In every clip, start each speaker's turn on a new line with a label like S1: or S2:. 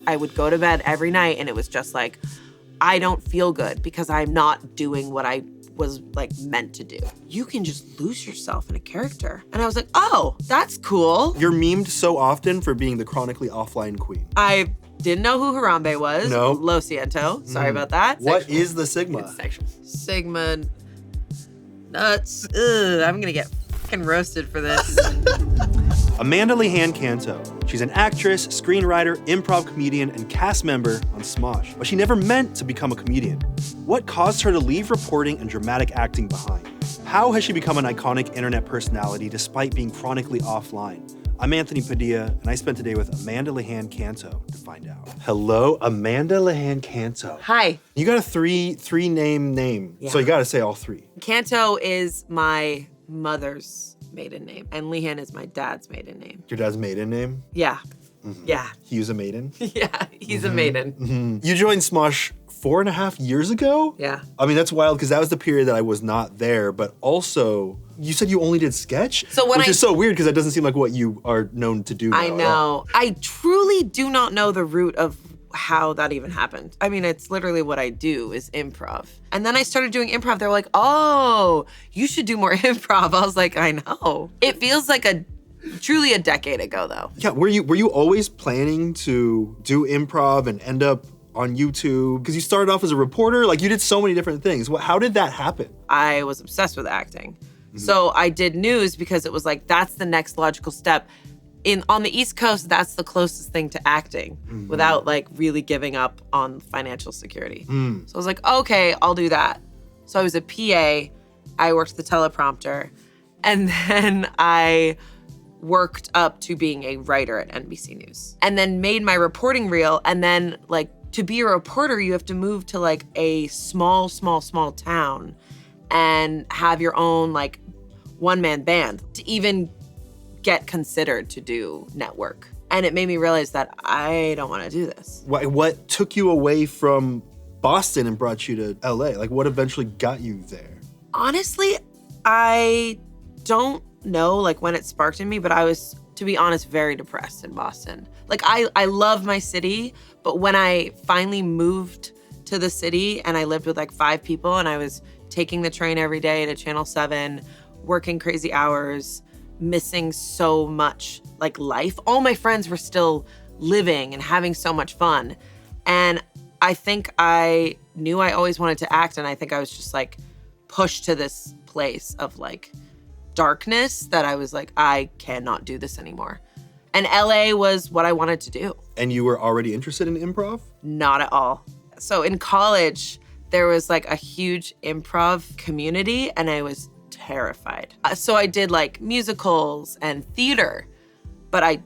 S1: I would go to bed every night and it was just like, I don't feel good because I'm not doing what I was like meant to do. You can just lose yourself in a character. And I was like, oh, that's cool.
S2: You're memed so often for being the chronically offline queen.
S1: I didn't know who Harambe was.
S2: No.
S1: Lo siento. Sorry about that.
S2: What is the Sigma?
S1: Sigma nuts. Ugh, I'm gonna get fucking roasted for this.
S2: Amanda Lehan-Canto. She's an actress, screenwriter, improv comedian, and cast member on Smosh. But she never meant to become a comedian. What caused her to leave reporting and dramatic acting behind? How has she become an iconic internet personality despite being chronically offline? I'm Anthony Padilla, and I spent today with Amanda Lehan-Canto to find out. Hello, Amanda Lehan-Canto.
S1: Hi.
S2: You got a three name,
S1: Yeah.
S2: so you gotta say all three.
S1: Canto is my mother's maiden name, and Lehan is my dad's maiden name.
S2: Your dad's maiden name?
S1: Yeah. Yeah.
S2: He was a maiden?
S1: Yeah, he's a maiden.
S2: You joined Smosh 4.5 years ago?
S1: Yeah.
S2: I mean, that's wild because that was the period that I was not there, but also, you said you only did sketch?
S1: So when
S2: Which is so weird because that doesn't seem like what you are known to do now.
S1: I know. I truly do not know the root of how that even happened. I mean, it's literally what I do is improv. And then I started doing improv. They were like, oh, you should do more improv. I was like, I know. It feels like truly a decade ago though.
S2: Yeah, were you always planning to do improv and end up on YouTube? Because you started off as a reporter, like you did so many different things. How did that happen?
S1: I was obsessed with acting. So I did news because it was like, that's the next logical step. On the East Coast, that's the closest thing to acting without like really giving up on financial security. So I was like, okay, I'll do that. So I was a PA, I worked the teleprompter, and then I worked up to being a writer at NBC News. And then made my reporting reel, and then like to be a reporter, you have to move to like a small town and have your own like one-man band to even get considered to do network. And it made me realize that I don't want to do this.
S2: What took you away from Boston and brought you to LA? Like what eventually got you there?
S1: Honestly, I don't know like when it sparked in me, but I was, to be honest, very depressed in Boston. Like I love my city, but when I finally moved to the city and I lived with like 5 people and I was taking the train every day to Channel 7, working crazy hours, missing so much like life. All my friends were still living and having so much fun. And I think I knew I always wanted to act, and I think I was just like pushed to this place of like darkness that I was like, I cannot do this anymore. And LA was what I wanted to do. And
S2: you were already interested in improv?
S1: Not at all. So in college, there was like a huge improv community and I was terrified. So I did like musicals and theater, but I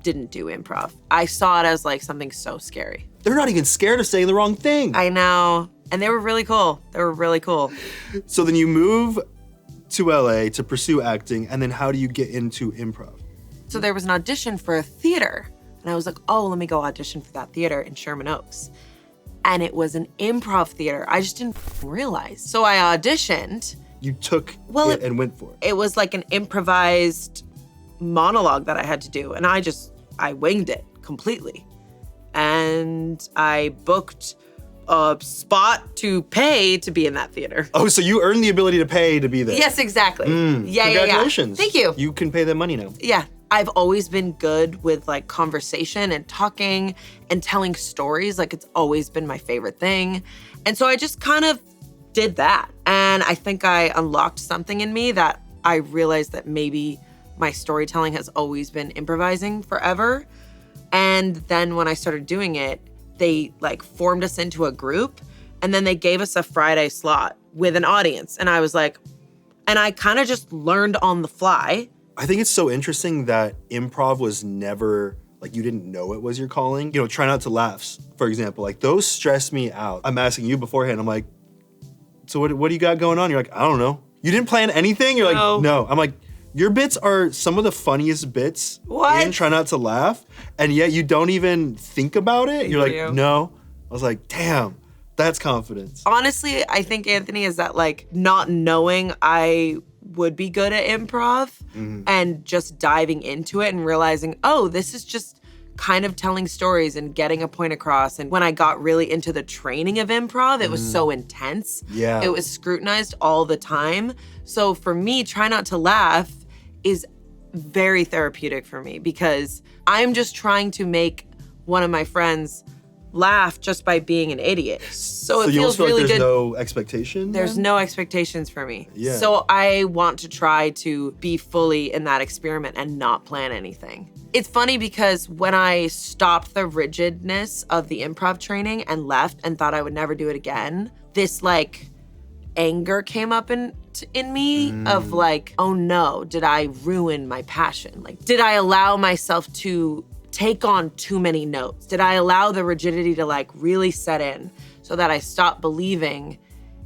S1: didn't do improv. I saw it as like something so scary.
S2: They're not even scared of saying the wrong thing.
S1: I know. And they were really cool. They were really cool.
S2: So then you move to LA to pursue acting, and then how do you get into improv?
S1: So there was an audition for a theater, and I was like, oh, let me go audition for that theater in Sherman Oaks. And it was an improv theater. I just didn't realize. So I auditioned.
S2: You took it and went for it.
S1: It was like an improvised monologue that I had to do, and I winged it completely. And I booked a spot to pay to be in that theater.
S2: Oh, so you earned the ability to pay to be there?
S1: Yes, exactly. Yeah,
S2: Congratulations.
S1: Yeah. Thank you.
S2: You can pay them money now.
S1: Yeah. I've always been good with like conversation and talking and telling stories. Like it's always been my favorite thing. And so I just kind of did that. And I think I unlocked something in me that I realized that maybe my storytelling has always been improvising forever. And then when I started doing it, they like formed us into a group, and then they gave us a Friday slot with an audience. And I was like, and I kind of just learned on the fly.
S2: I think it's so interesting that improv was never, like you didn't know it was your calling. You know, try not to laughs, for example, like those stress me out. I'm asking you beforehand, I'm like, so what do you got going on? You're like, I don't know. You didn't plan anything? You're like, no. I'm like, your bits are some of the funniest bits in Try Not to Laugh, and yet you don't even think about it. You're like, no. I was like, damn, that's confidence.
S1: Honestly, I think, Anthony, is that like not knowing I would be good at improv and just diving into it and realizing, oh, this is just kind of telling stories and getting a point across. And when I got really into the training of improv, it was so intense.
S2: Yeah.
S1: It was scrutinized all the time. So for me, try not to laugh is very therapeutic for me because I'm just trying to make one of my friends laugh just by being an idiot. So it
S2: you
S1: feels
S2: almost feel
S1: really
S2: like there's
S1: good.
S2: no expectation?
S1: There's
S2: then?
S1: no expectations for me.
S2: Yeah.
S1: So I want to try to be fully in that experiment and not plan anything. It's funny because when I stopped the rigidness of the improv training and left and thought I would never do it again, this like anger came up in me of like, oh no, did I ruin my passion? Like, did I allow myself to take on too many notes? Did I allow the rigidity to like really set in so that I stopped believing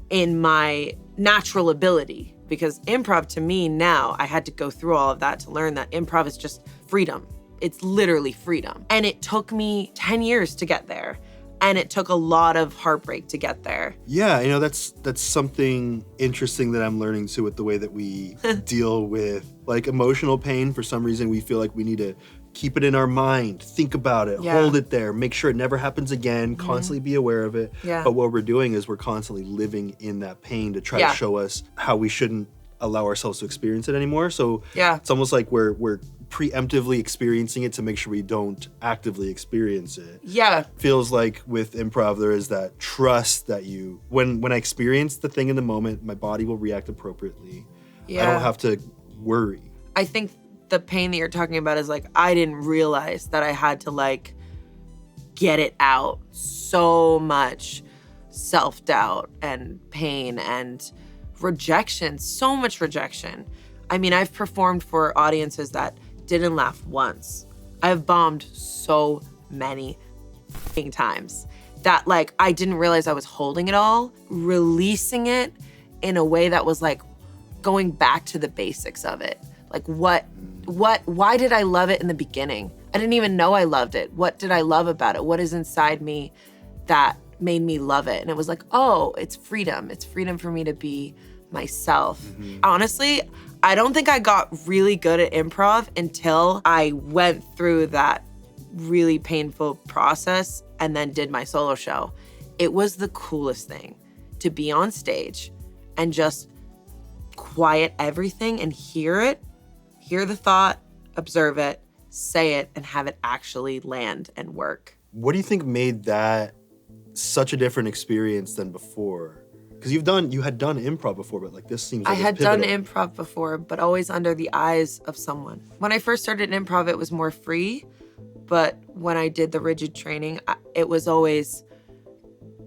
S1: in my natural ability? Because improv to me now, I had to go through all of that to learn that improv is just freedom. It's literally freedom. And it took me 10 years to get there. And it took a lot of heartbreak to get there.
S2: Yeah, you know, that's something interesting that I'm learning too with the way that we deal with like emotional pain. For some reason, we feel like we need to keep it in our mind, think about it, hold it there, make sure it never happens again, constantly be aware of it.
S1: Yeah.
S2: But what we're doing is we're constantly living in that pain to try to show us how we shouldn't allow ourselves to experience it anymore. So it's almost like we're preemptively experiencing it to make sure we don't actively experience it.
S1: Yeah.
S2: Feels like with improv, there is that trust that when I experience the thing in the moment, my body will react appropriately.
S1: Yeah.
S2: I don't have to worry.
S1: I think the pain that you're talking about is like, I didn't realize that I had to like get it out. So much self-doubt and pain and rejection, so much rejection. I mean, I've performed for audiences that didn't laugh once. I've bombed so many times that like, I didn't realize I was holding it all, releasing it in a way that was like going back to the basics of it. Like why did I love it in the beginning? I didn't even know I loved it. What did I love about it? What is inside me that made me love it? And it was like, oh, it's freedom. It's freedom for me to be myself. Honestly, I don't think I got really good at improv until I went through that really painful process and then did my solo show. It was the coolest thing to be on stage and just quiet everything and hear the thought, observe it, say it, and have it actually land and work.
S2: What do you think made that such a different experience than before? Because you had done improv before, but like this seems like
S1: I had done improv before, but always under the eyes of someone. When I first started improv, it was more free, but when I did the rigid training, it was always,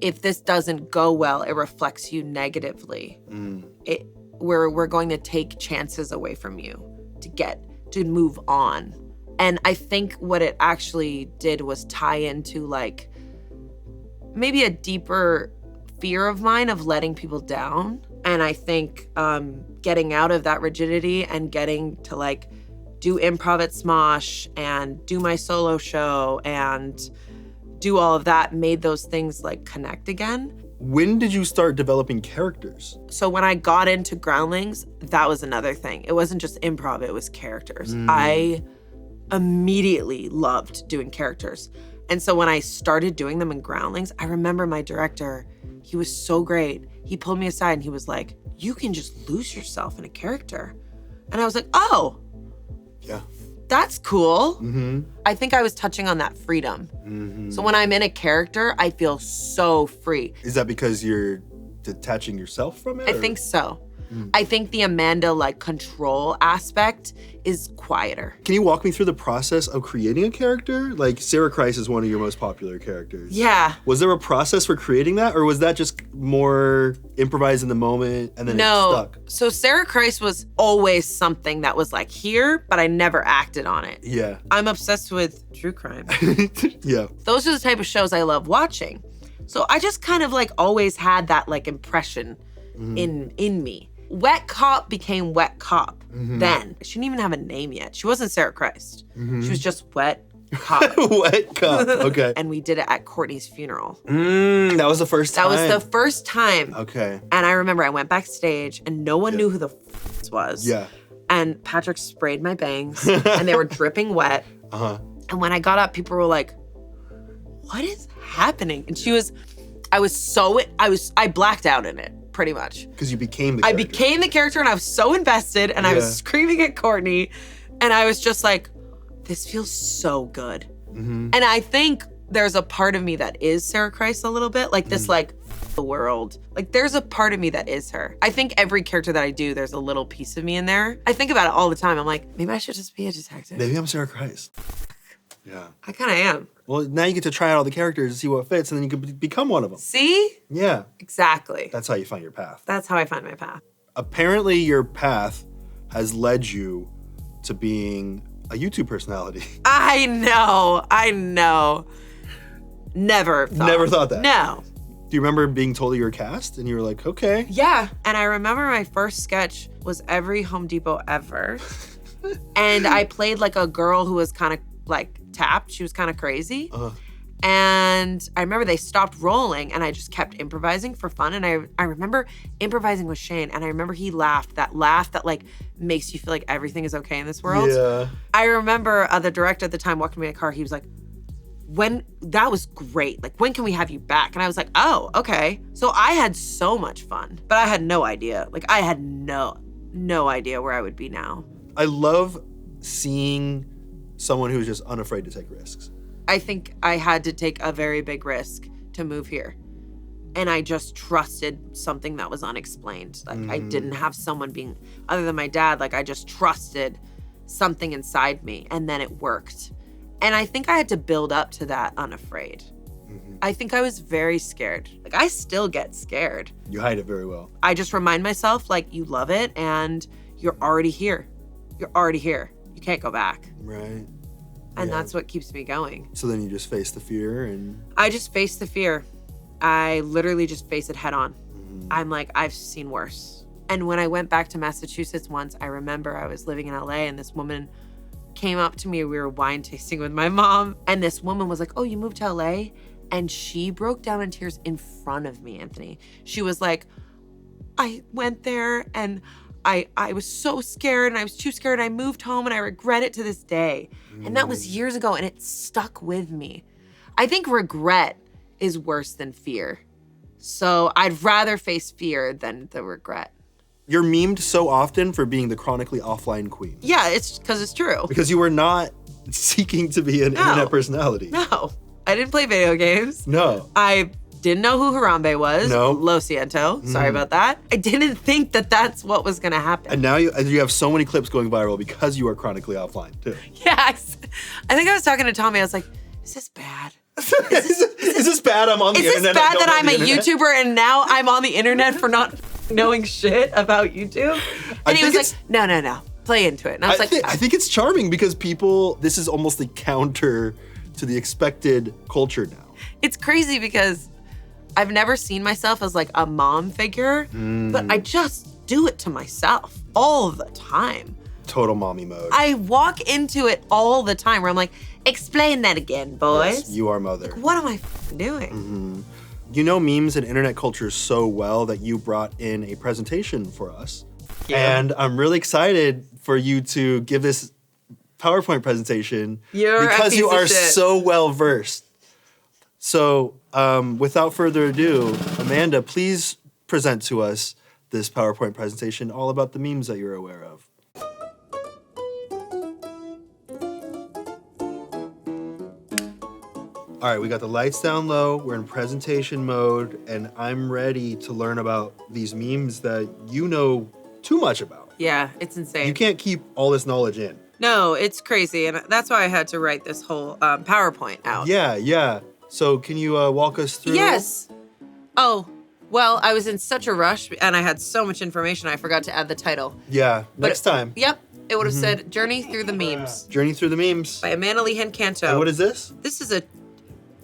S1: if this doesn't go well, it reflects you negatively. We're going to take chances away from you to move on. And I think what it actually did was tie into like maybe a deeper fear of mine of letting people down. And I think getting out of that rigidity and getting to like do improv at Smosh and do my solo show and do all of that made those things like connect again.
S2: When did you start developing characters?
S1: So when I got into Groundlings, that was another thing. It wasn't just improv, it was characters. I immediately loved doing characters. And so when I started doing them in Groundlings, I remember my director, he was so great. He pulled me aside and he was like, you can just lose yourself in a character. And I was like, oh,
S2: yeah,
S1: that's cool. I think I was touching on that freedom. So when I'm in a character, I feel so free.
S2: Is that because you're detaching yourself from it?
S1: I think so. I think the Amanda like control aspect is quieter.
S2: Can you walk me through the process of creating a character? Like Sarah Christ is one of your most popular characters.
S1: Yeah.
S2: Was there a process for creating that, or was that just more improvised in the moment and then it stuck?
S1: So Sarah Christ was always something that was like here, but I never acted on it.
S2: Yeah.
S1: I'm obsessed with true crime.
S2: Yeah.
S1: Those are the type of shows I love watching. So I just kind of like always had that like impression in me. Wet Cop became Wet Cop then. She didn't even have a name yet. She wasn't Sarah Christ. She was just Wet Cop.
S2: Wet Cop, okay.
S1: And we did it at Kortney's funeral.
S2: That was the first time?
S1: That was the first time.
S2: Okay.
S1: And I remember I went backstage and no one knew who the this was.
S2: Yeah.
S1: And Patrick sprayed my bangs and they were dripping wet. And when I got up, people were like, what is happening? And I blacked out in it, pretty much.
S2: Because you became the character.
S1: I became the character and I was so invested and I was screaming at Kortney. And I was just like, this feels so good. And I think there's a part of me that is Sarah Christ a little bit. Like this, like, the world. Like there's a part of me that is her. I think every character that I do, there's a little piece of me in there. I think about it all the time. I'm like, maybe I should just be a detective.
S2: Maybe I'm Sarah Christ. Yeah.
S1: I kind of am.
S2: Well, now you get to try out all the characters and see what fits, and then you can become one of them.
S1: See?
S2: Yeah.
S1: Exactly.
S2: That's how you find your path.
S1: That's how I find my path.
S2: Apparently, your path has led you to being a YouTube personality.
S1: I know. Never
S2: thought that.
S1: No.
S2: Do you remember being told that you were cast and you were like, okay?
S1: Yeah. And I remember my first sketch was every Home Depot ever. And I played like a girl who was kind of like tapped. She was kind of crazy. And I remember they stopped rolling and I just kept improvising for fun. And I remember improvising with Shane and I remember he laughed, that laugh that like makes you feel like everything is okay in this world.
S2: Yeah.
S1: I remember the director at the time walked me in a car. He was like, that was great. Like, when can we have you back? And I was like, oh, okay. So I had so much fun, but I had no idea. Like I had no idea where I would be now.
S2: I love seeing someone who's just unafraid to take risks.
S1: I think I had to take a very big risk to move here. And I just trusted something that was unexplained. Like I didn't have someone being, other than my dad, like I just trusted something inside me and then it worked. And I think I had to build up to that unafraid. I think I was very scared. Like I still get scared.
S2: You hide it very well.
S1: I just remind myself like you love it and you're already here. You're already here. You can't go back.
S2: Right.
S1: And that's what keeps me going.
S2: So then you just face the fear and...
S1: I just face the fear. I literally just face it head on. I'm like, I've seen worse. And when I went back to Massachusetts once, I remember I was living in LA and this woman came up to me. We were wine tasting with my mom. And this woman was like, oh, you moved to LA? And she broke down in tears in front of me, Anthony. She was like, I went there and I was so scared and I was too scared and I moved home and I regret it to this day. And that was years ago and it stuck with me. I think regret is worse than fear. So I'd rather face fear than the regret.
S2: You're memed so often for being the chronically offline queen.
S1: Yeah, it's because it's true.
S2: Because you were not seeking to be an internet personality.
S1: No, I didn't play video games.
S2: No.
S1: I didn't know who Harambe was.
S2: No.
S1: Lo siento. Sorry about that. I didn't think that that's what was gonna happen.
S2: And now you have so many clips going viral because you are chronically offline too.
S1: Yes. I think I was talking to Tommy. I was like, is this bad?
S2: Is this bad? I'm on the internet.
S1: Is this bad that I'm a YouTuber and now I'm on the internet for not knowing shit about YouTube? And he was like, no. Play into it. And I was
S2: I think it's charming because this is almost the counter to the expected culture now.
S1: It's crazy because I've never seen myself as like a mom figure, but I just do it to myself all the time.
S2: Total mommy mode.
S1: I walk into it all the time where I'm like, explain that again, boys.
S2: Yes, you are mother.
S1: Like, what am I doing?
S2: You know memes and internet culture so well that you brought in a presentation for us.
S1: Yeah.
S2: And I'm really excited for you to give this PowerPoint presentation because you are so well versed. So without further ado, Amanda, please present to us this PowerPoint presentation all about the memes that you're aware of. All right, we got the lights down low, we're in presentation mode, and I'm ready to learn about these memes that you know too much about.
S1: Yeah, it's insane.
S2: You can't keep all this knowledge in.
S1: No, it's crazy, and that's why I had to write this whole PowerPoint out.
S2: Yeah. So can you walk us through?
S1: Yes. Oh, well, I was in such a rush, and I had so much information, I forgot to add the title.
S2: Yeah, next time.
S1: Yep, it would have said Journey Through the Memes.
S2: Journey Through the Memes.
S1: By Amanda Lehan-CANTO.
S2: And what is this?
S1: This is a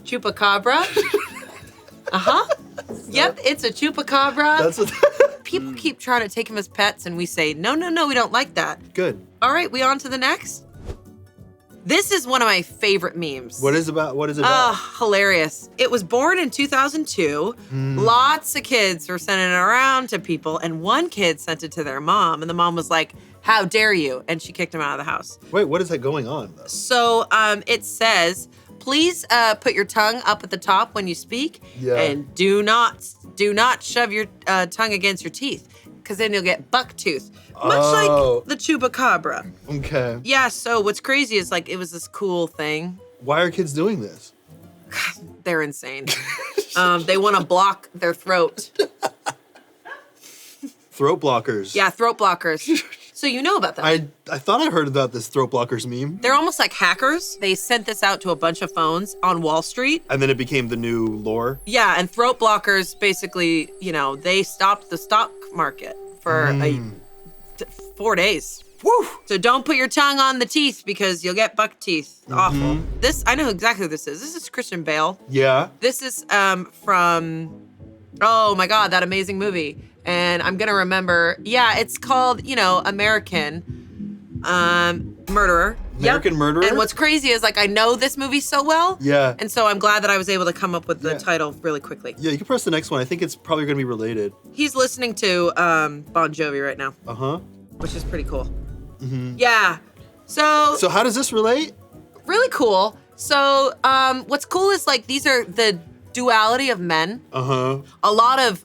S1: chupacabra. Yep, it's a chupacabra.
S2: That's what
S1: People keep trying to take him as pets, and we say, no, we don't like that.
S2: Good.
S1: All right, we on to the next? This is one of my favorite memes.
S2: What is it about?
S1: Hilarious. It was born in 2002. Lots of kids were sending it around to people, and one kid sent it to their mom, and the mom was like, how dare you? And she kicked him out of the house.
S2: Wait, what is that going on, though?
S1: So it says, please put your tongue up at the top when you speak, and do not shove your tongue against your teeth, because then you'll get buck tooth. Much like the chupacabra.
S2: Okay.
S1: Yeah, so what's crazy is like it was this cool thing.
S2: Why are kids doing this?
S1: They're insane. They want to block their throat.
S2: Throat blockers.
S1: Yeah, throat blockers. So you know about them.
S2: I thought I heard about this throat blockers meme.
S1: They're almost like hackers. They sent this out to a bunch of phones on Wall Street.
S2: And then it became the new lore.
S1: Yeah, and throat blockers basically, they stopped the stock market for 4 days.
S2: Woo!
S1: So don't put your tongue on the teeth because you'll get buck teeth. Awful. This, I know exactly who this is. This is Christian Bale.
S2: Yeah.
S1: This is from, oh my God, that amazing movie. And I'm gonna remember, it's called, American Murderer.
S2: American Murderer?
S1: And what's crazy is like, I know this movie so well.
S2: Yeah.
S1: And so I'm glad that I was able to come up with the title really quickly.
S2: Yeah, you can press the next one. I think it's probably gonna be related.
S1: He's listening to Bon Jovi right now.
S2: Uh-huh.
S1: Which is pretty cool. Yeah. So
S2: how does this relate?
S1: really cool. So what's cool is like these are the duality of men.
S2: Uh-huh.
S1: A lot of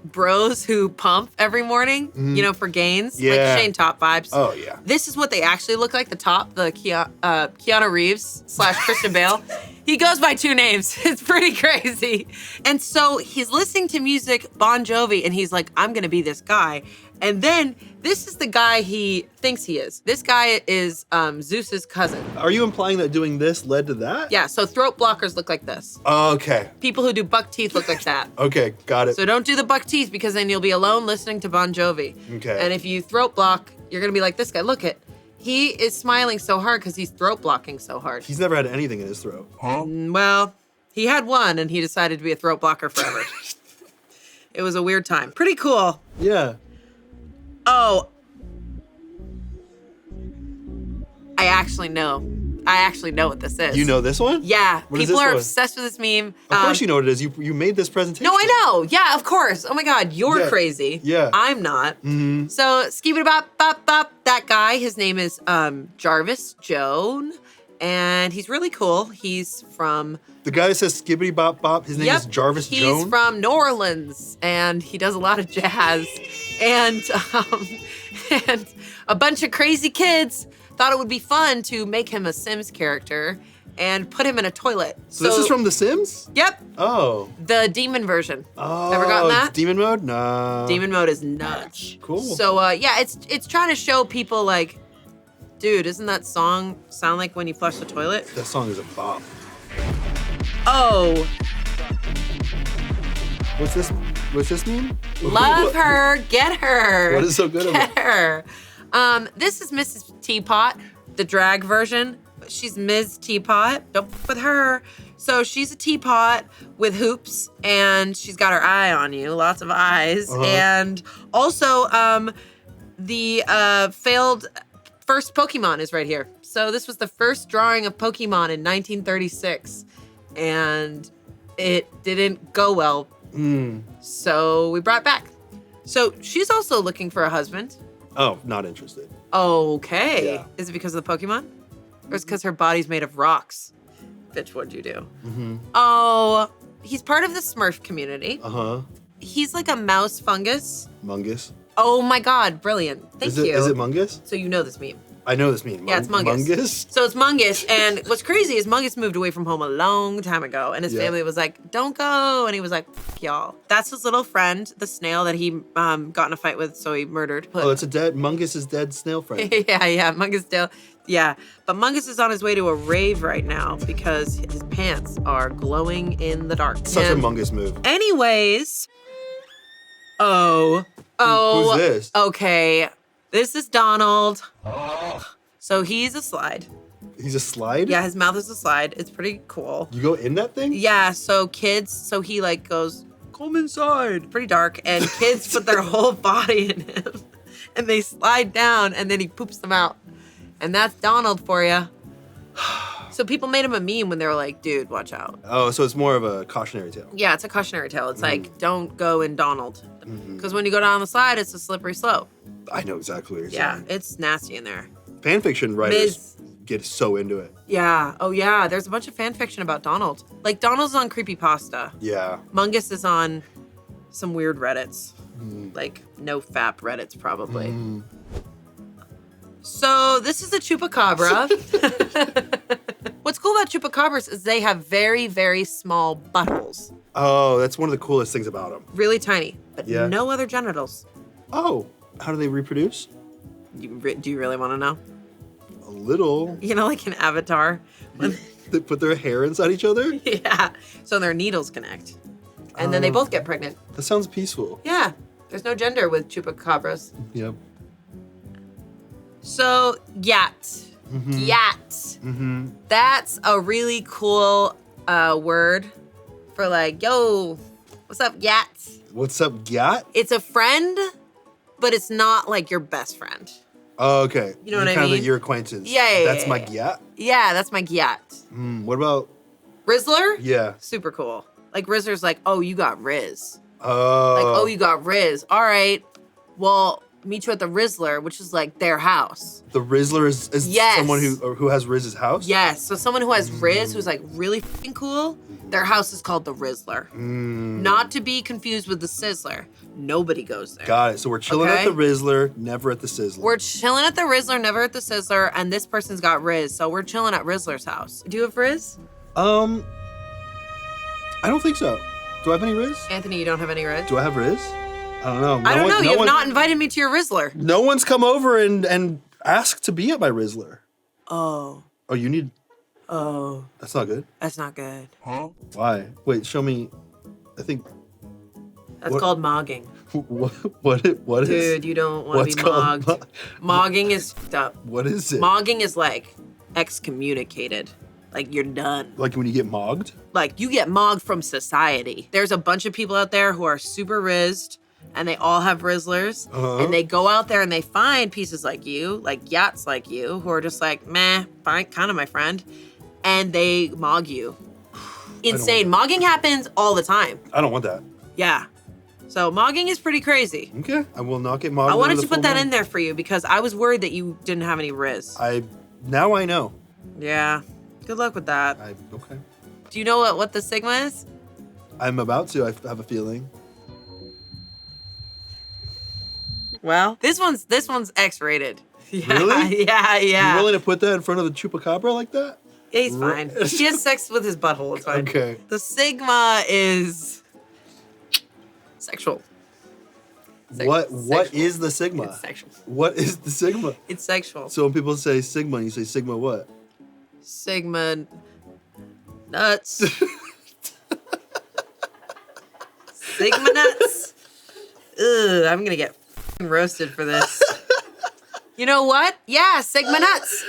S1: bros who pump every morning, for gains.
S2: Yeah.
S1: Like Shane Top vibes.
S2: Oh, yeah.
S1: This is what they actually look like, the top, the Keanu Reeves / Christian Bale. He goes by 2 names. It's pretty crazy. And so he's listening to music, Bon Jovi, and he's like, I'm gonna be this guy. And then this is the guy he thinks he is. This guy is Zeus's cousin.
S2: Are you implying that doing this led to that?
S1: Yeah, so throat blockers look like this.
S2: Okay.
S1: People who do buck teeth look like that.
S2: Okay, got it.
S1: So don't do the buck teeth because then you'll be alone listening to Bon Jovi.
S2: Okay.
S1: And if you throat block, you're gonna be like this guy. Look it. He is smiling so hard because he's throat blocking so hard.
S2: He's never had anything in his throat.
S1: Well, he had one and he decided to be a throat blocker forever. It was a weird time. Pretty cool.
S2: Yeah.
S1: Oh. I actually know what this is.
S2: You know this one?
S1: Yeah.
S2: What is
S1: People
S2: this
S1: are
S2: one?
S1: obsessed with this meme.
S2: Of course you know what it is. You made this presentation.
S1: No, I know. Yeah, of course. Oh my God, you're
S2: Yeah.
S1: crazy.
S2: Yeah.
S1: I'm not.
S2: Mm-hmm.
S1: So, skibidi-bop, bop, bop, that guy, his name is Jarvis Joan, and he's really cool. He's from...
S2: The guy that says skibbity bop bop, his name is Jarvis Joan?
S1: He's from New Orleans, and he does a lot of jazz. And a bunch of crazy kids thought it would be fun to make him a Sims character and put him in a toilet.
S2: So this is from The Sims?
S1: Yep.
S2: Oh.
S1: The demon version.
S2: Oh.
S1: Ever gotten that?
S2: Demon mode? No.
S1: Demon mode is nuts.
S2: Cool.
S1: So it's trying to show people like, dude, doesn't that song sound like when you flush the toilet?
S2: That song is a bop.
S1: Oh.
S2: What's this mean?
S1: Love her, get her.
S2: What is so good about it?
S1: Get her. This is Mrs. Teapot, the drag version. She's Ms. Teapot. Don't f with her. So she's a teapot with hoops, and she's got her eye on you, lots of eyes.
S2: Uh-huh.
S1: And also, the failed first Pokemon is right here. So this was the first drawing of Pokemon in 1936, and it didn't go well. So we brought it back. So she's also looking for a husband.
S2: Oh, not interested.
S1: Okay.
S2: Yeah.
S1: Is it because of the Pokemon? Or is it because her body's made of rocks? Bitch, what'd you do? Oh, he's part of the Smurf community.
S2: Uh-huh.
S1: He's like a mouse fungus.
S2: Mungus?
S1: Oh my God, brilliant. Thank you.
S2: Is it Mungus?
S1: So you know this meme.
S2: I know this meme.
S1: Yeah, it's Mungus.
S2: Mungus?
S1: So it's Mungus, and what's crazy is Mungus moved away from home a long time ago, and his family was like, don't go, and he was like, fuck y'all. That's his little friend, the snail that he got in a fight with, so he murdered.
S2: Oh, it's Mungus is dead snail friend.
S1: yeah, Mungus still, yeah. But Mungus is on his way to a rave right now because his pants are glowing in the dark.
S2: Such a Mungus move.
S1: Anyways, who's
S2: this?
S1: Okay, this is Donald. So he's a slide.
S2: He's a slide?
S1: Yeah, his mouth is a slide. It's pretty cool.
S2: You go in that thing?
S1: Yeah, so he like goes, come inside. Pretty dark, and kids put their whole body in him, and they slide down, and then he poops them out. And that's Donald for you. So people made him a meme when they were like, dude, watch out.
S2: Oh, so it's more of a cautionary tale.
S1: Yeah, it's a cautionary tale. It's like, don't go in Donald. Because when you go down the slide, it's a slippery slope.
S2: I know exactly what you're
S1: Yeah,
S2: saying.
S1: it's nasty in there.
S2: Fan fiction writers get so into it.
S1: Yeah. Oh, yeah. There's a bunch of fan fiction about Donald. Like, Donald's on Creepypasta.
S2: Yeah.
S1: Mungus is on some weird Reddits. Like, no fap Reddits, probably. So, this is a chupacabra. What's cool about chupacabras is they have very, very small buttholes.
S2: Oh, that's one of the coolest things about them.
S1: Really tiny, but no other genitals.
S2: Oh, how do they reproduce?
S1: Do you really want to know?
S2: A little.
S1: You know, like in Avatar?
S2: They put their hair inside each other?
S1: Yeah. So their needles connect. And then they both get pregnant.
S2: That sounds peaceful.
S1: Yeah. There's no gender with chupacabras.
S2: Yep.
S1: So, yat. Yat. That's a really cool word for like, yo, what's up, yat?
S2: What's up, gat?
S1: It's a friend, but it's not like your best friend.
S2: Oh, okay.
S1: You know what I
S2: kind
S1: mean?
S2: of your acquaintance.
S1: Yeah.
S2: That's my gat?
S1: Yeah, that's my gyat.
S2: What about?
S1: Rizzler?
S2: Yeah.
S1: Super cool. Like Rizzler's like, oh, you got Riz.
S2: Oh.
S1: Like, oh, you got Riz. All right. Well, meet you at the Rizzler, which is like their house.
S2: The Rizzler is
S1: Yes.
S2: someone who has Riz's house?
S1: Yes. So someone who has Riz, who's like really fucking cool, their house is called the Rizzler. Not to be confused with the Sizzler. Nobody goes there.
S2: Got it. So we're chilling
S1: Okay.
S2: at the Rizzler, never at the Sizzler.
S1: We're chilling at the Rizzler, never at the Sizzler, and this person's got Riz, so we're chilling at Rizzler's house. Do you have Riz?
S2: I don't think so. Do I have any Riz?
S1: Anthony, you don't have any Riz?
S2: Do I have Riz? I don't know.
S1: I don't know. You have not invited me to your Rizzler.
S2: No one's come over and asked to be at my Rizzler.
S1: Oh.
S2: Oh, you need...
S1: Oh.
S2: That's not good.
S1: That's not good.
S2: Why? Wait, show me... I think...
S1: That's called mogging.
S2: What is...
S1: Dude, you don't want to be
S2: called
S1: mogged. Mogging is fucked up.
S2: What is it?
S1: Mogging is like excommunicated. Like you're done.
S2: Like when you get mogged?
S1: Like you get mogged from society. There's a bunch of people out there who are super rizzed and they all have Rizzlers. And they go out there and they find pieces like you, like yachts like you, who are just like, meh, fine, kind of my friend. And they mog you. Insane. Mogging happens all the time.
S2: I don't want that.
S1: Yeah. So mogging is pretty crazy.
S2: Okay, I will not get mogged.
S1: I wanted to put that in there for you because I was worried that you didn't have any Riz.
S2: Now I know.
S1: Yeah. Good luck with that.
S2: Okay.
S1: Do you know what the Sigma is?
S2: I'm about to. I have a feeling.
S1: Well, this one's X-rated. Yeah,
S2: Really?
S1: Yeah.
S2: You're willing to put that in front of the chupacabra like that?
S1: Yeah, he's fine. He has sex with his butthole. It's fine.
S2: Okay.
S1: The Sigma is sexual.
S2: What is the Sigma?
S1: It's sexual.
S2: What is the Sigma?
S1: It's sexual.
S2: So when people say Sigma, you say Sigma what?
S1: Sigma nuts. Sigma nuts. Ugh, I'm gonna get f***ing roasted for this. You know what? Yeah, Sigma nuts.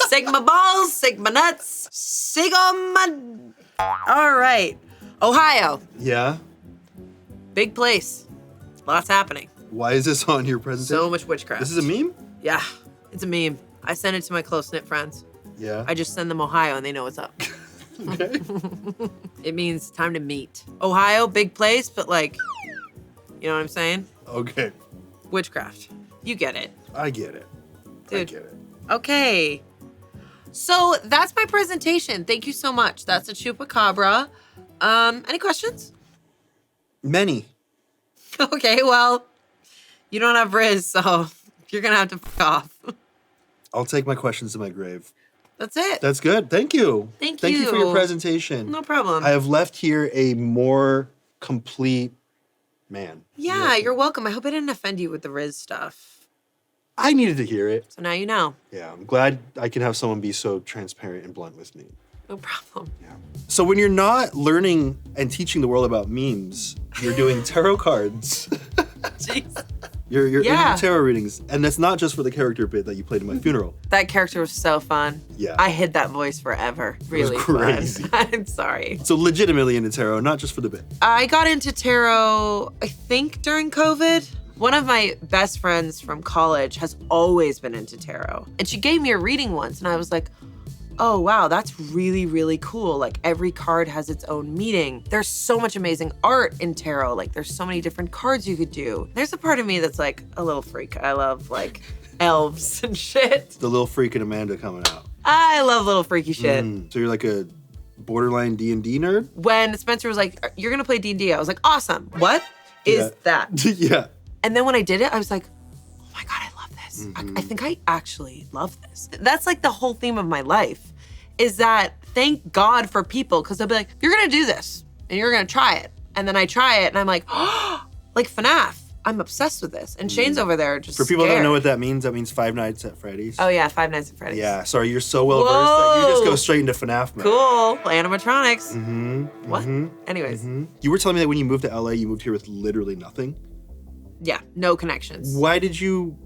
S1: Sigma balls, Sigma nuts, Sigma. All right, Ohio.
S2: Yeah.
S1: Big place. Lots happening.
S2: Why is this on your presentation?
S1: So much witchcraft.
S2: This is a meme?
S1: Yeah, it's a meme. I send it to my close-knit friends.
S2: Yeah.
S1: I just send them Ohio and they know what's up.
S2: Okay.
S1: It means time to meet. Ohio, big place, but like, you know what I'm saying?
S2: Okay.
S1: Witchcraft. You get it.
S2: I get it.
S1: Dude.
S2: I get it.
S1: Okay. So that's my presentation. Thank you so much. That's a chupacabra. Any questions?
S2: Many.
S1: Okay, well, you don't have Riz, so you're gonna have to fuck off.
S2: I'll take my questions to my grave.
S1: That's it.
S2: That's good. Thank you.
S1: Thank
S2: Thank you for your
S1: you.
S2: presentation.
S1: No problem.
S2: I have left here a more complete man.
S1: Yeah, you're welcome. I hope I didn't offend you with the Riz stuff.
S2: I needed to hear it.
S1: So now you know.
S2: Yeah, I'm glad I can have someone be so transparent and blunt with me.
S1: No problem.
S2: Yeah. So when you're not learning and teaching the world about memes, you're doing tarot cards.
S1: Jeez.
S2: You're
S1: Yeah.
S2: into tarot readings, and that's not just for the character bit that you played in my funeral.
S1: That character was so fun.
S2: Yeah.
S1: I hid that voice forever. Really
S2: crazy.
S1: fun. I'm sorry.
S2: So legitimately into tarot, not just for the bit.
S1: I got into tarot, I think, during COVID. One of my best friends from college has always been into tarot. And she gave me a reading once, and I was like, oh wow, that's really, really cool. Like every card has its own meaning. There's so much amazing art in tarot. Like there's so many different cards you could do. There's a part of me that's like a little freak. I love like elves and shit.
S2: The little freak and Amanda coming out.
S1: I love little freaky shit.
S2: So you're like a borderline D&D nerd?
S1: When Spencer was like, you're gonna play D&D, I was like, awesome. What is that?
S2: Yeah.
S1: And then when I did it, I was like, oh my God, I love this. I think I actually love this. That's like the whole theme of my life, is that thank God for people, because they'll be like, you're gonna do this and you're gonna try it. And then I try it and I'm like, oh, like FNAF, I'm obsessed with this. And Shane's over there just
S2: For people that
S1: scared.
S2: don't know what that means Five Nights at Freddy's.
S1: Oh yeah, Five Nights at Freddy's.
S2: Yeah, sorry, you're so well versed that you just go straight into FNAF mode.
S1: Cool, animatronics. What? Anyways.
S2: You were telling me that when you moved to LA, you moved here with literally nothing.
S1: Yeah, no connections.
S2: Why did you,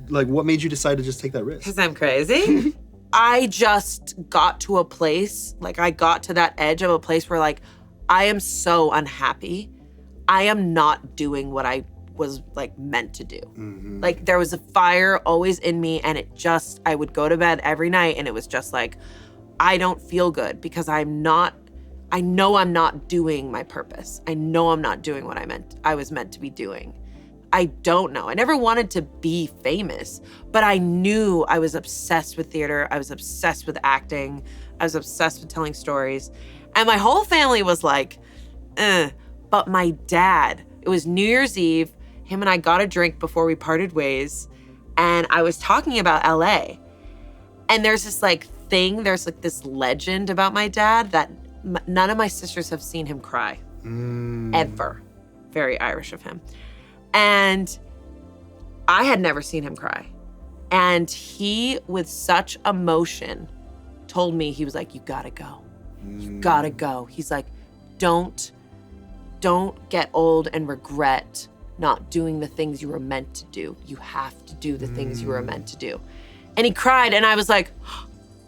S2: like, what made you decide to just take that risk?
S1: Because I'm crazy. I just got to a place, like I got to that edge of a place where like, I am so unhappy. I am not doing what I was like meant to do. Like there was a fire always in me and it just, I would go to bed every night and it was just like, I don't feel good because I know I'm not doing my purpose. I know I'm not doing what I was meant to be doing. I don't know. I never wanted to be famous, but I knew I was obsessed with theater. I was obsessed with acting. I was obsessed with telling stories. And my whole family was like, but my dad, it was New Year's Eve. Him and I got a drink before we parted ways. And I was talking about LA. And there's this like thing, there's like this legend about my dad that none of my sisters have seen him cry, ever. Very Irish of him. And I had never seen him cry. And he, with such emotion, told me, he was like, you gotta go. You gotta go. He's like, don't get old and regret not doing the things you were meant to do. You have to do the things you were meant to do. And he cried and I was like,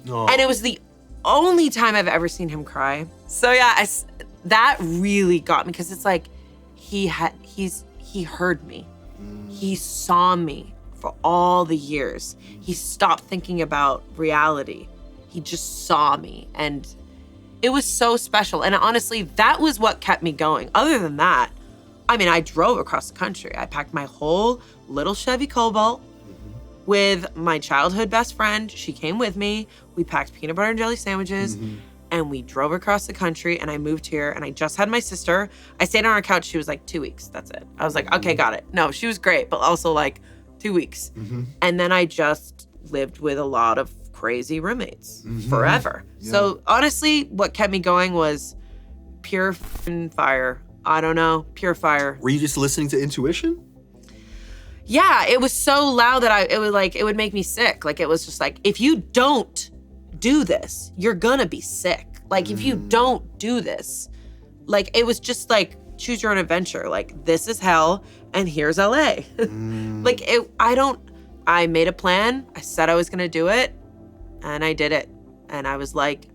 S1: and it was the only time I've ever seen him cry. So yeah, that really got me because it's like, he heard me. He saw me for all the years. He stopped thinking about reality. He just saw me and it was so special. And honestly, that was what kept me going. Other than that, I mean, I drove across the country. I packed my whole little Chevy Cobalt with my childhood best friend. She came with me. We packed peanut butter and jelly sandwiches and we drove across the country and I moved here and I just had my sister. I stayed on her couch. She was like 2 weeks. That's it. I was like, okay, got it. No, she was great, but also like 2 weeks. And then I just lived with a lot of crazy roommates forever. Yeah. So honestly, what kept me going was pure fire. I don't know, pure fire.
S2: Were you just listening to intuition?
S1: Yeah, it was so loud that it would make me sick. Like it was just like, if you don't do this, you're gonna be sick. Like if you don't do this, like it was just like, choose your own adventure. Like this is hell and here's LA. Like I made a plan. I said I was gonna do it and I did it. And I was like,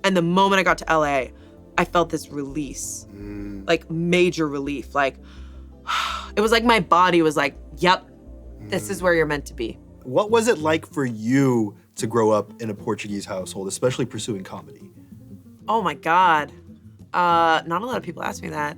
S1: and the moment I got to LA, I felt this release, like major relief. Like, it was like my body was like, yep, this is where you're meant to be.
S2: What was it like for you to grow up in a Portuguese household, especially pursuing comedy?
S1: Oh my God. Not a lot of people ask me that.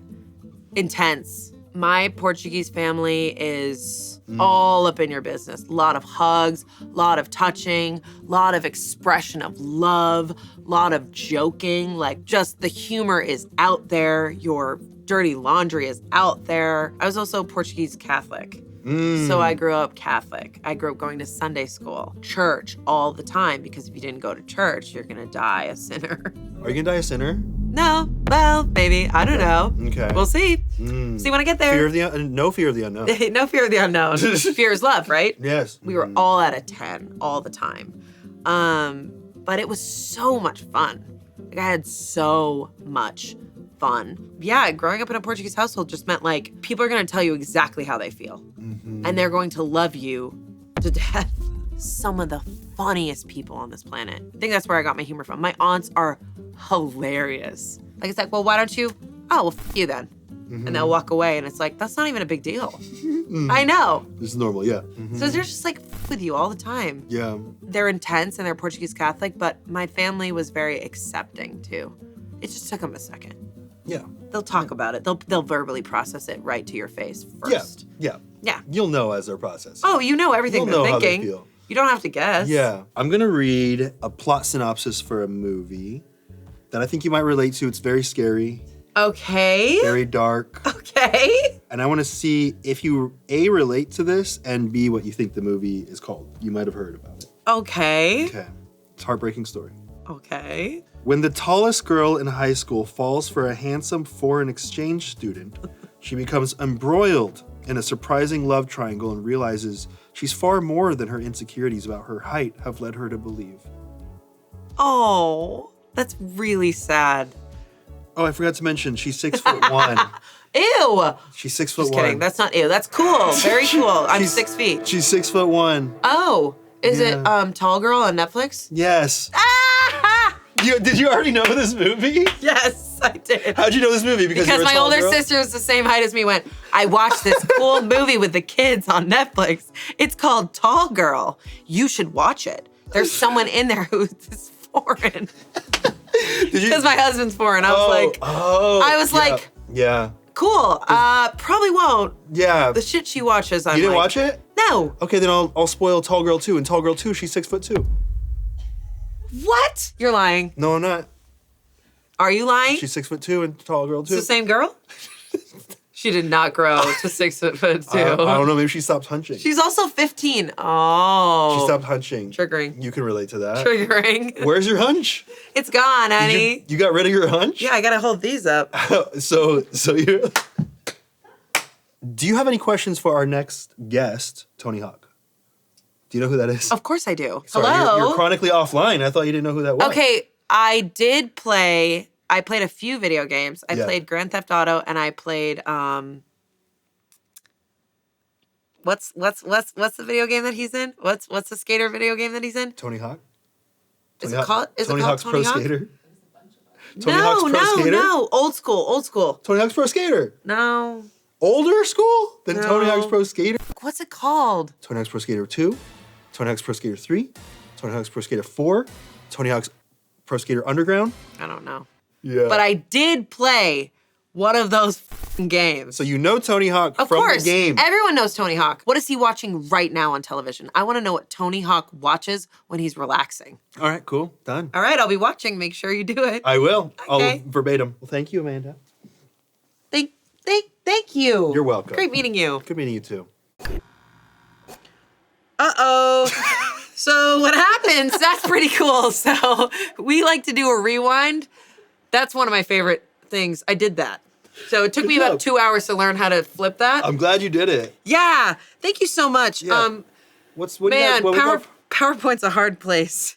S1: Intense. My Portuguese family is all up in your business. A lot of hugs, a lot of touching, a lot of expression of love, a lot of joking. Like just the humor is out there. Your dirty laundry is out there. I was also Portuguese Catholic. So I grew up Catholic. I grew up going to Sunday school, church all the time, because if you didn't go to church, you're gonna die a sinner.
S2: Are you gonna die a sinner?
S1: No, well, maybe, I don't know.
S2: Okay.
S1: We'll see. See when I get there.
S2: No fear of the unknown.
S1: No fear of the unknown. Fear is love, right?
S2: Yes.
S1: We were all at a 10 all the time. But it was so much fun. Like I had so much fun. Yeah, growing up in a Portuguese household just meant like, people are gonna tell you exactly how they feel. And they're going to love you to death. Some of the funniest people on this planet. I think that's where I got my humor from. My aunts are hilarious. Like it's like, well, why don't you? Oh, well, f you then. And they'll walk away and it's like, that's not even a big deal. I know.
S2: It's normal, yeah.
S1: So they're just like live with you all the time.
S2: Yeah.
S1: They're intense and they're Portuguese Catholic, but my family was very accepting too. It just took them a second.
S2: Yeah.
S1: They'll talk about it. They'll verbally process it right to your face first.
S2: Yeah.
S1: Yeah.
S2: You'll know as they're processing.
S1: Oh, you know everything
S2: You'll know
S1: they're
S2: how they
S1: thinking.
S2: feel.
S1: You don't have to guess.
S2: Yeah. I'm going to read a plot synopsis for a movie that I think you might relate to. It's very scary,
S1: Okay.
S2: very dark.
S1: Okay.
S2: And I want to see if you, A, relate to this, and B, what you think the movie is called. You might have heard about it.
S1: Okay.
S2: Okay. It's a heartbreaking story.
S1: Okay.
S2: When the tallest girl in high school falls for a handsome foreign exchange student, she becomes embroiled in a surprising love triangle and realizes she's far more than her insecurities about her height have led her to believe.
S1: Oh, that's really sad.
S2: Oh, I forgot to mention, she's 6'1".
S1: Ew.
S2: She's 6'1".
S1: Just kidding. That's not ew. That's cool. Very cool. I'm 6 feet.
S2: She's 6'1".
S1: Oh, is it
S2: Yeah.
S1: Tall Girl on Netflix?
S2: Yes.
S1: Ah!
S2: Did you already know this movie?
S1: Yes, I did.
S2: How'd you know this movie? Because you're a
S1: my
S2: tall
S1: older
S2: girl?
S1: sister is the same height as me. Went, I watched this cool movie with the kids on Netflix. It's called Tall Girl. You should watch it. There's someone in there who's foreign. Because my husband's foreign. I was like,
S2: yeah.
S1: cool. Probably won't.
S2: Yeah.
S1: The shit she watches, I'm
S2: You didn't
S1: like,
S2: watch it?
S1: No.
S2: Okay, then I'll spoil Tall Girl 2. In Tall Girl 2, she's 6'2".
S1: What? You're lying.
S2: No, I'm not.
S1: Are you lying?
S2: She's 6'2" in Tall Girl 2.
S1: It's the same girl? She did not grow to 6 foot 2.
S2: I don't know. Maybe she stopped hunching.
S1: She's also 15. Oh.
S2: She stopped hunching.
S1: Triggering.
S2: You can relate to that.
S1: Triggering.
S2: Where's your hunch?
S1: It's gone, honey.
S2: You got rid of your hunch?
S1: Yeah, I gotta hold these up.
S2: So you. Do you have any questions for our next guest, Tony Hawk? Do you know who that is?
S1: Of course I do.
S2: Sorry,
S1: Hello?
S2: You're chronically offline. I thought you didn't know who that was.
S1: Okay, I played a few video games. I played Grand Theft Auto and I played what's the video game that he's in? What's the skater video game that he's in?
S2: Tony Hawk?
S1: Is it called
S2: Tony Hawk's
S1: Tony
S2: Pro
S1: Hawk?
S2: Skater? Tony Hawk's Pro Skater?
S1: No. Old school.
S2: Tony Hawk's Pro Skater.
S1: No.
S2: Older school than
S1: No.
S2: Tony Hawk's Pro Skater?
S1: What's it called?
S2: Tony Hawk's Pro Skater 2, Tony Hawk's Pro Skater 3, Tony Hawk's Pro Skater 4, Tony Hawk's Pro Skater Underground.
S1: I don't know.
S2: Yeah.
S1: But I did play one of those games.
S2: So you know Tony Hawk
S1: Of
S2: from
S1: course,
S2: the game.
S1: everyone knows Tony Hawk. What is he watching right now on television? I want to know what Tony Hawk watches when he's relaxing.
S2: All right, cool. Done.
S1: All right, I'll be watching. Make sure you do it.
S2: I will.
S1: Okay.
S2: I'll verbatim. Well, thank you, Amanda.
S1: Thank you.
S2: You're welcome.
S1: Great meeting you.
S2: Good meeting you too.
S1: Uh-oh. So what happens, that's pretty cool. So we like to do a rewind. That's one of my favorite things. I did that. So it took me about 2 hours to learn how to flip that.
S2: I'm glad you did it.
S1: Yeah. Thank you so much.
S2: Yeah. What
S1: Man,
S2: do you got?
S1: PowerPoint's a hard place.